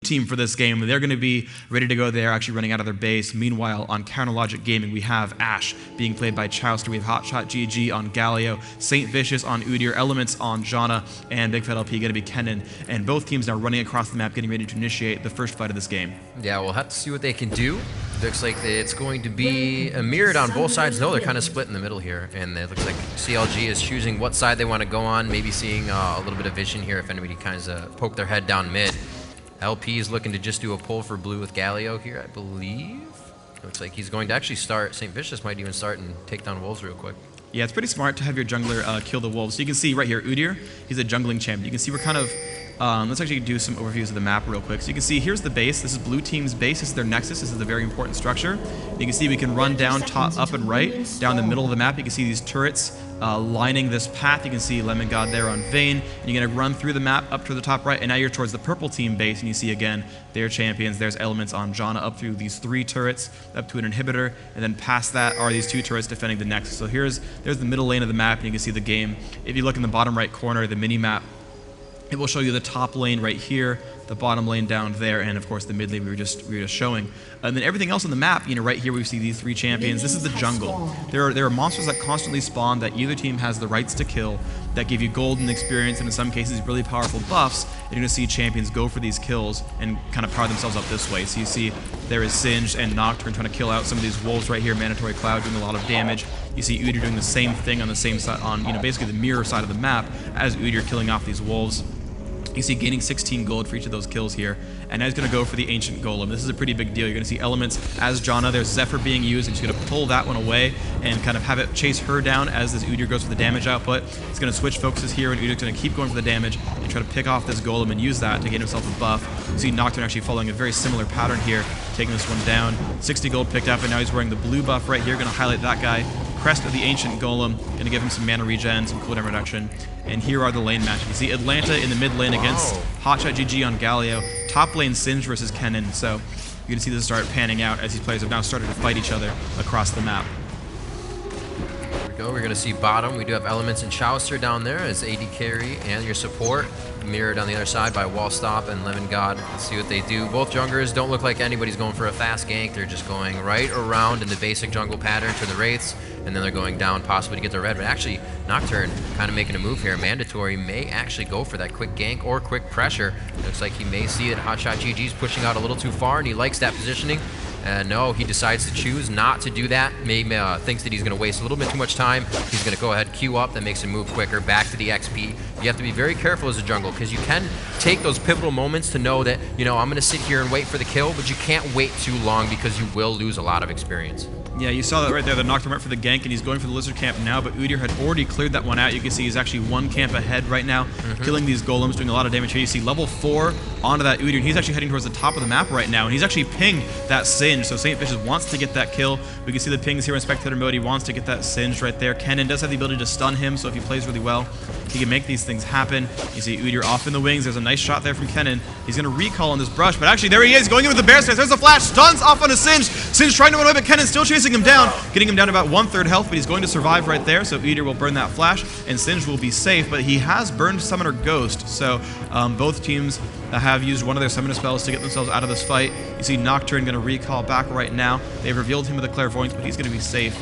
team for this game. They're going to be ready to go. They're actually running out of their base. Meanwhile, on Counter Logic Gaming, we have Ash being played by Chowster. We have Hotshot GG on Galio, Saint Vicious on Udyr, Elements on Janna, and Big Fat LP going to be Kennen. And both teams now running across the map, getting ready to initiate the first fight of this game. Yeah, we'll have to see what they can do. Looks like it's going to be mirrored on both sides. No, they're kind of split in the middle here, and it looks like CLG is choosing what side they want to go on, maybe seeing a little bit of vision here if anybody kind of poke their head down mid. LP is looking to just do a pull for blue with Galio here, I believe. Looks like he's going to actually start. St. Vicious might even start and take down Wolves real quick. Yeah, it's pretty smart to have your jungler kill the Wolves. So you can see right here, Udyr, he's a jungling champion. You can see we're kind of, let's actually do some overviews of the map real quick. So you can see here's the base. This is blue team's base. This is their nexus. This is a very important structure. You can see we can run down, top, up, and right, down the middle of the map. You can see these turrets lining this path. You can see Lemon God there on Vayne. And you're going to run through the map up to the top right, and now you're towards the purple team base, and you see again their champions. There's Elements on Janna up through these 3 turrets, up to an inhibitor, and then past that are these 2 turrets defending the nexus. So there's the middle lane of the map, and you can see the game. If you look in the bottom right corner, the mini map, it will show you the top lane right here, the bottom lane down there, and of course the mid lane we were just showing. And then everything else on the map, right here we see these 3 champions. This is the jungle. There are monsters that constantly spawn that either team has the rights to kill, that give you gold and experience, and in some cases really powerful buffs. And you're going to see champions go for these kills and kind of power themselves up this way. So you see there is Singed and Nocturne trying to kill out some of these wolves right here. Mandatory Cloud doing a lot of damage. You see Udyr doing the same thing on the same side, on basically the mirror side of the map as Udyr killing off these wolves. You see gaining 16 gold for each of those kills here. And now he's going to go for the Ancient Golem. This is a pretty big deal. You're going to see Elements as Janna. There's Zephyr being used, and he's going to pull that one away and kind of have it chase her down as this Udyr goes for the damage output. He's going to switch focuses here, and Udyr's going to keep going for the damage and try to pick off this Golem and use that to gain himself a buff. You see Nocturne actually following a very similar pattern here, taking this one down. 60 gold picked up, and now he's wearing the blue buff right here. Going to highlight that guy. Crest of the Ancient Golem, going to give him some mana regen, some cooldown reduction. And here are the lane matches. You see Atlanta in the mid lane against Hotshot GG on Galio. Top lane Singed versus Kennen. So you're going to see this start panning out as these players have now started to fight each other across the map. Here we go. We're going to see bottom. We do have Elements and Chowster down there as AD carry and your support. Mirrored on the other side by Wallstop and Lemon God. Let's see what they do. Both junglers don't look like anybody's going for a fast gank. They're just going right around in the basic jungle pattern to the Wraiths, and then they're going down possibly to get the red. But actually, Nocturne kind of making a move here. Mandatory may actually go for that quick gank or quick pressure. Looks like he may see that Hotshot GG's pushing out a little too far, and he likes that positioning. No, he decides to choose not to do that. Maybe thinks that he's going to waste a little bit too much time. He's going to go ahead, queue up. That makes him move quicker. Back to the XP. You have to be very careful as a jungle because you can take those pivotal moments to know that, I'm going to sit here and wait for the kill, but you can't wait too long because you will lose a lot of experience. Yeah, you saw that right there. The Nocturne went for the gank, and he's going for the Lizard Camp now, but Udyr had already cleared that one out. You can see he's actually 1 camp ahead right now, killing these golems, doing a lot of damage here. You see level 4 onto that Udyr, and he's actually heading towards the top of the map right now, and he's actually pinged that Singe, so Saint Vicious wants to get that kill. We can see the pings here in Spectator mode. He wants to get that Singe right there. Kennen does have the ability to stun him, so if he plays really well, he can make these things happen. You see Udyr off in the wings. There's a nice shot there from Kennen. He's going to recall on this brush, but actually there he is, going in with the bear stance. There's a flash, stuns off on a Singe. Singe trying to run away, but Kennen's still chasing him down, getting him down to about 1/3 health, but he's going to survive right there, so Udyr will burn that flash, and Singe will be safe, but he has burned Summoner Ghost, so both teams have used one of their Summoner spells to get themselves out of this fight. You see Nocturne going to recall back right now. They've revealed him with a Clairvoyance, but he's going to be safe.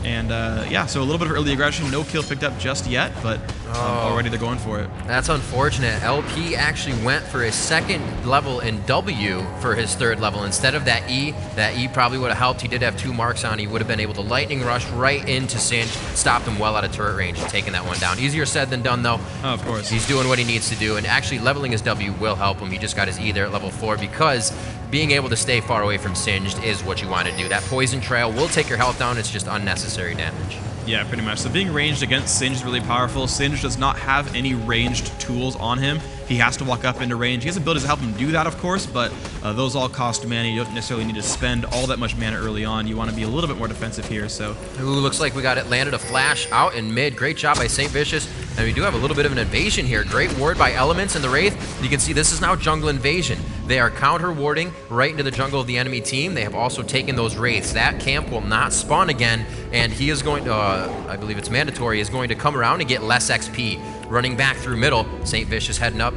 And yeah, so a little bit of early aggression, no kill picked up just yet, but already they're going for it. That's unfortunate. LP actually went for his 2nd level in W for his 3rd level instead of that E. That E probably would have helped. He did have 2 marks on. He would have been able to lightning rush right into Singe, stopped him well out of turret range and taken that one down. Easier said than done, though. Oh, of course. He's doing what he needs to do, and actually leveling his W will help him. He just got his E there at level 4 because being able to stay far away from Singed is what you want to do. That poison trail will take your health down. It's just unnecessary damage. Yeah, pretty much. So being ranged against Singe is really powerful. Singe does not have any ranged tools on him. He has to walk up into range. He has abilities to help him do that, of course, but those all cost mana. You don't necessarily need to spend all that much mana early on. You want to be a little bit more defensive here, so. Ooh, looks like we got it landed a flash out in mid. Great job by St. Vicious. And we do have a little bit of an invasion here. Great ward by Elements and the Wraith. You can see this is now jungle invasion. They are counter warding right into the jungle of the enemy team. They have also taken those Wraiths. That camp will not spawn again, and he is going to, I believe it's mandatory, is going to come around and get less XP. Running back through middle, St. Vicious heading up,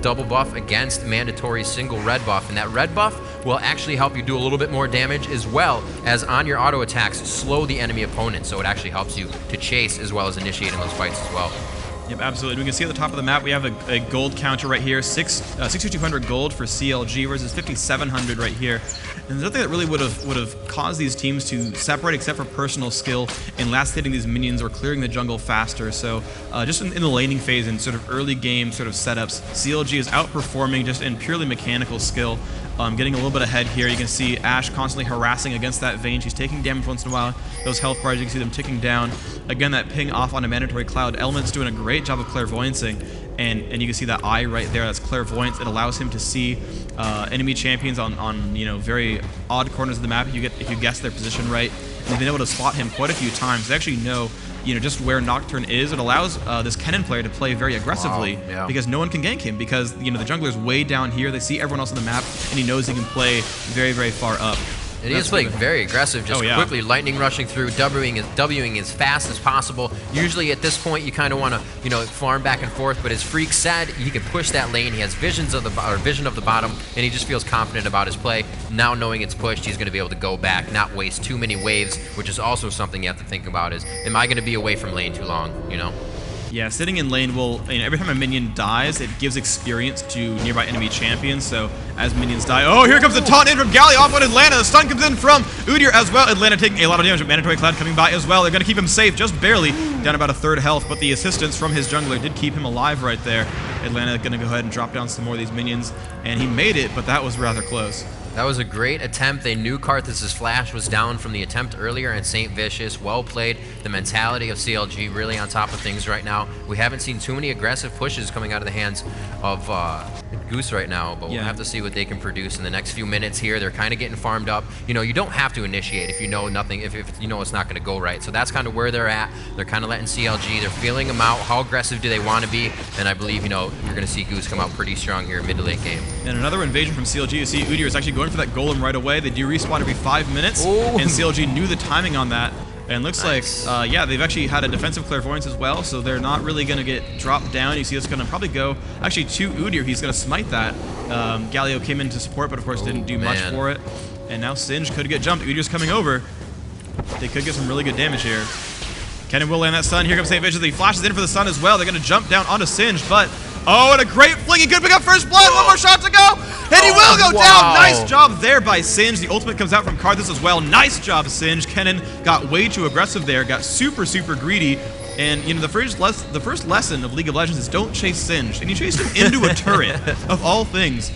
double buff against mandatory single red buff, and that red buff will actually help you do a little bit more damage, as well as on your auto attacks slow the enemy opponent, so it actually helps you to chase as well as initiating those fights as well. Yep, absolutely. We can see at the top of the map we have a gold counter right here, 6,200 gold for CLG versus 5,700 right here. And there's nothing that really would have caused these teams to separate except for personal skill and last hitting these minions or clearing the jungle faster. So just in the laning phase and sort of early game sort of setups, CLG is outperforming just in purely mechanical skill. Getting a little bit ahead here. You can see Ashe constantly harassing against that Vayne. She's taking damage once in a while. Those health bars, you can see them ticking down. Again, that ping off on a mandatory cloud. Element's doing a great job of clairvoyancing. And you can see that eye right there, that's clairvoyance. It allows him to see enemy champions on very odd corners of the map if you guess their position right. And he's been able to spot him quite a few times. They actually know just where Nocturne is. It allows this Kennen player to play very aggressively because no one can gank him because the jungler's way down here. They see everyone else on the map, and he knows he can play very, very far up. And he is playing very aggressive, just quickly lightning rushing through, Wing as fast as possible. Usually at this point you kind of want to farm back and forth, but as Freak said, he can push that lane. He has vision of the bottom, and he just feels confident about his play. Now knowing it's pushed, he's going to be able to go back, not waste too many waves, which is also something you have to think about is, am I going to be away from lane too long, Yeah, sitting in lane will, every time a minion dies, it gives experience to nearby enemy champions, so as minions die, oh, here comes the taunt in from Galio off on Atlanta, the stun comes in from Udyr as well, Atlanta taking a lot of damage, but mandatory cloud coming by as well. They're going to keep him safe, just barely, down about a third health, but the assistance from his jungler did keep him alive right there. Atlanta going to go ahead and drop down some more of these minions, and he made it, but that was rather close. That was a great attempt. They knew Karthus' flash was down from the attempt earlier, and St. Vicious, well played. The mentality of CLG really on top of things right now. We haven't seen too many aggressive pushes coming out of the hands of Goose right now, but we'll have to see what they can produce in the next few minutes here. They're kind of getting farmed up. You don't have to initiate if you know nothing, if you know it's not going to go right. So that's kind of where they're at. They're kind of letting CLG, they're feeling them out. How aggressive do they want to be? And I believe, you're going to see Goose come out pretty strong here mid to late game. And another invasion from CLG. You see Udyr is actually going for that golem right away. They do respawn every 5 minutes, and CLG knew the timing on that. And looks like, they've actually had a defensive clairvoyance as well, so they're not really going to get dropped down. You see it's going to probably go, actually, to Udyr. He's going to smite that. Galio came in to support, but of course didn't do much for it. And now Singe could get jumped. Udyr's coming over. They could get some really good damage here. Kennen will land that stun. Here comes St. Vicious. He flashes in for the stun as well. They're going to jump down onto Singe, but oh, and a great fling. He could pick up first blood. One more shot to go. And he will go down. Nice job there by Singe. The ultimate comes out from Karthus as well. Nice job, Singe. Kennen got way too aggressive there. Got super, super greedy. And, the first lesson of League of Legends is don't chase Singe. And you chased him into a turret, of all things.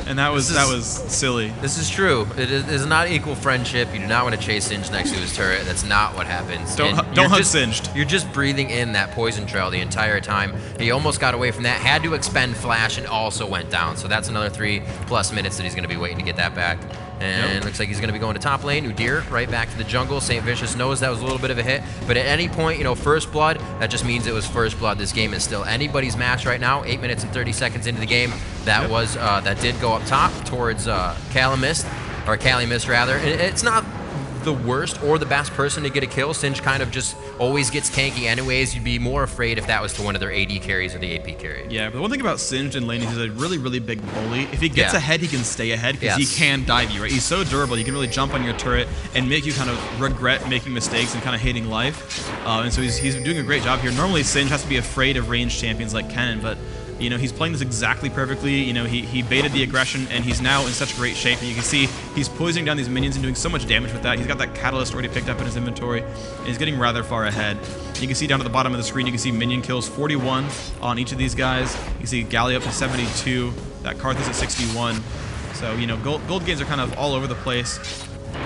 And that was silly. This is true. It is not equal friendship. You do not want to chase Singe next to his turret. That's not what happens. Don't hunt Singed. You're just breathing in that poison trail the entire time. He almost got away from that. Had to expend flash and also went down. So that's another 3+ minutes that he's going to be waiting to get that back. And looks like he's going to be going to top lane. Udyr right back to the jungle. St. Vicious knows that was a little bit of a hit. But at any point, first blood, that just means it was first blood. This game is still anybody's match right now. 8 minutes and 30 seconds into the game. That was that did go up top towards Calimist rather. And it's not the worst or the best person to get a kill. Singe kind of just always gets tanky anyways. You'd be more afraid if that was to one of their AD carries or the AP carry. Yeah, but the one thing about Singe in lane is he's a really, really big bully. If he gets ahead, he can stay ahead because he can dive you, right? He's so durable. He can really jump on your turret and make you kind of regret making mistakes and kind of hating life. And so he's doing a great job here. Normally, Singe has to be afraid of ranged champions like Kennen, but he's playing this exactly perfectly. He baited the aggression, and he's now in such great shape. And you can see he's poisoning down these minions and doing so much damage with that. He's got that catalyst already picked up in his inventory, and he's getting rather far ahead. You can see down at the bottom of the screen, you can see minion kills, 41 on each of these guys. You can see Galio up to 72, that Karthus at 61. So, gold gains are kind of all over the place,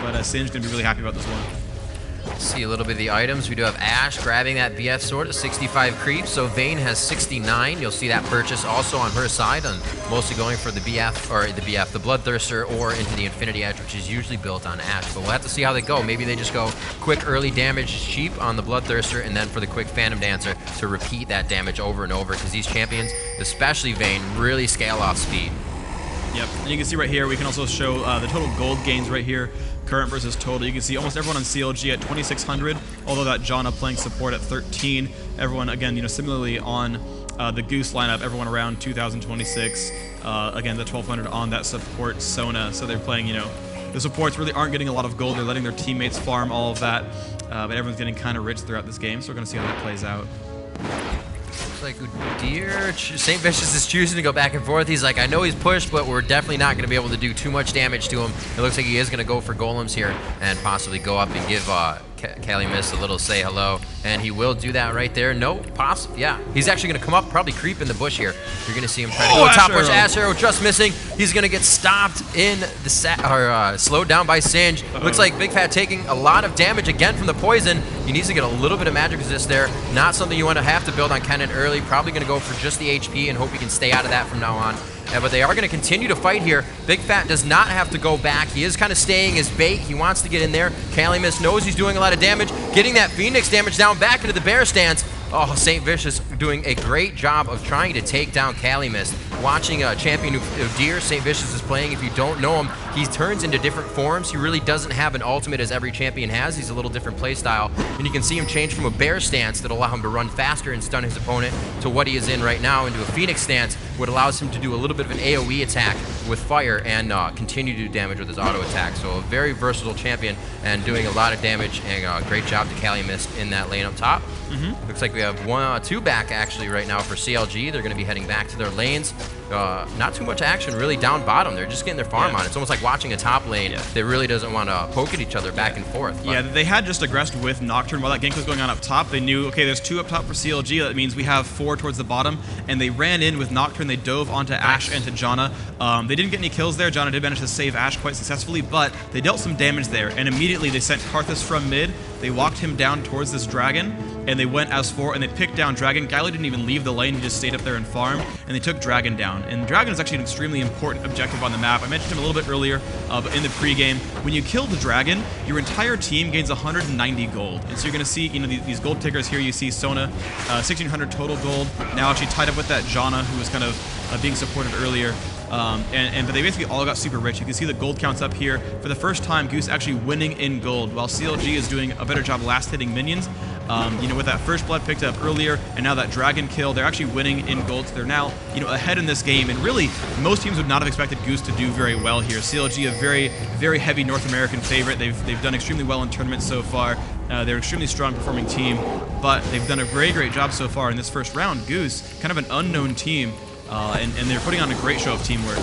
but Singe's going to be really happy about this one. See a little bit of the items. We do have Ashe grabbing that BF sword at 65 creep. So Vayne has 69. You'll see that purchase also on her side, and mostly going for the the Bloodthirster, or into the Infinity Edge, which is usually built on Ashe. But we'll have to see how they go. Maybe they just go quick early damage cheap on the Bloodthirster, and then for the quick Phantom Dancer to repeat that damage over and over, because these champions, especially Vayne, really scale off speed. Yep, and you can see right here, we can also show the total gold gains right here, current versus total. You can see almost everyone on CLG at 2,600, although that Janna playing support at 13. Everyone, again, similarly on the Goose lineup, everyone around 2026. Again, the 1200 on that support Sona. So they're playing, you know, the supports really aren't getting a lot of gold. They're letting their teammates farm all of that. But everyone's getting kind of rich throughout this game. So we're going to see how that plays out. Looks like Udyr, St. Vicious is choosing to go back and forth. He's like, I know he's pushed, but we're definitely not going to be able to do too much damage to him. It looks like he is going to go for golems here and possibly go up and give Calumet a little say hello, and he will do that right there. No, possible. Yeah, he's actually going to come up, probably creep in the bush here. You're going to see him try to go top bush. Ash arrow just missing. He's going to get stopped in the slowed down by Singe. Looks like Big Fat taking a lot of damage again from the poison. He needs to get a little bit of magic resist there. Not something you want to have to build on Kennen early. Probably going to go for just the HP and hope he can stay out of that from now on. But they are going to continue to fight here. Big Fat does not have to go back. He is kind of staying his bait. He wants to get in there. Calumet knows he's doing a lot of damage. Getting that Phoenix damage down back into the bear stance. Oh, St. Vicious doing a great job of trying to take down Calumet. Watching champion Udyr, St. Vicious is playing. If you don't know him, he turns into different forms. He really doesn't have an ultimate as every champion has. He's a little different play style. And you can see him change from a bear stance that allow him to run faster and stun his opponent to what he is in right now into a Phoenix stance, what allows him to do a little bit of an AoE attack with fire and continue to do damage with his auto attack. So a very versatile champion and doing a lot of damage, and great job to Calumet in that lane up top. Looks like we have two back actually right now for CLG. They're going to be heading back to their lanes. Not too much action really down bottom. They're just getting their farm on. It's almost like watching a top lane that really doesn't want to poke at each other back and forth. Yeah, they had just aggressed with Nocturne while that gank was going on up top. They knew, okay, there's 2 up top for CLG. That means we have 4 towards the bottom. And they ran in with Nocturne. They dove onto Ashe and to Janna. They didn't get any kills there. Janna did manage to save Ashe quite successfully, but they dealt some damage there. And immediately they sent Karthus from mid. They walked him down towards this dragon, and they went as 4, and they picked down Dragon. Gylo didn't even leave the lane. He just stayed up there and farmed, and they took Dragon down. And Dragon is actually an extremely important objective on the map. I mentioned him a little bit earlier, but in the pregame, when you kill the Dragon, your entire team gains 190 gold. And so you're going to see, you know, these gold tickers here. You see Sona, 1,600 total gold. Now actually tied up with that Janna, who was kind of being supported earlier. But they basically all got super rich. You can see the gold counts up here. For the first time, Goose actually winning in gold, while CLG is doing a better job last hitting minions. You know, with that first blood picked up earlier, and now that dragon kill, they're actually winning in gold. So they're now, you know, ahead in this game. And really, most teams would not have expected Goose to do very well here. CLG, a very, very heavy North American favorite. They've done extremely well in tournaments so far. They're an extremely strong performing team, but they've done a great, great job so far in this first round. Goose, kind of an unknown team. And they're putting on a great show of teamwork.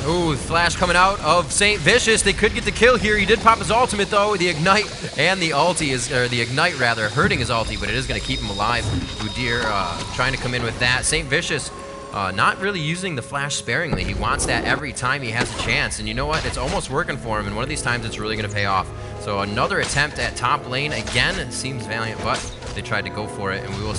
Ooh, flash coming out of St. Vicious. They could get the kill here. He did pop his ultimate though. The ignite and the ulti is, or the ignite rather, hurting his ulti, but it is going to keep him alive. Udyr trying to come in with that. St. Vicious not really using the flash sparingly. He wants that every time he has a chance, and you know what? It's almost working for him, and one of these times it's really going to pay off. So another attempt at top lane again. It seems valiant, but they tried to go for it, and we will see.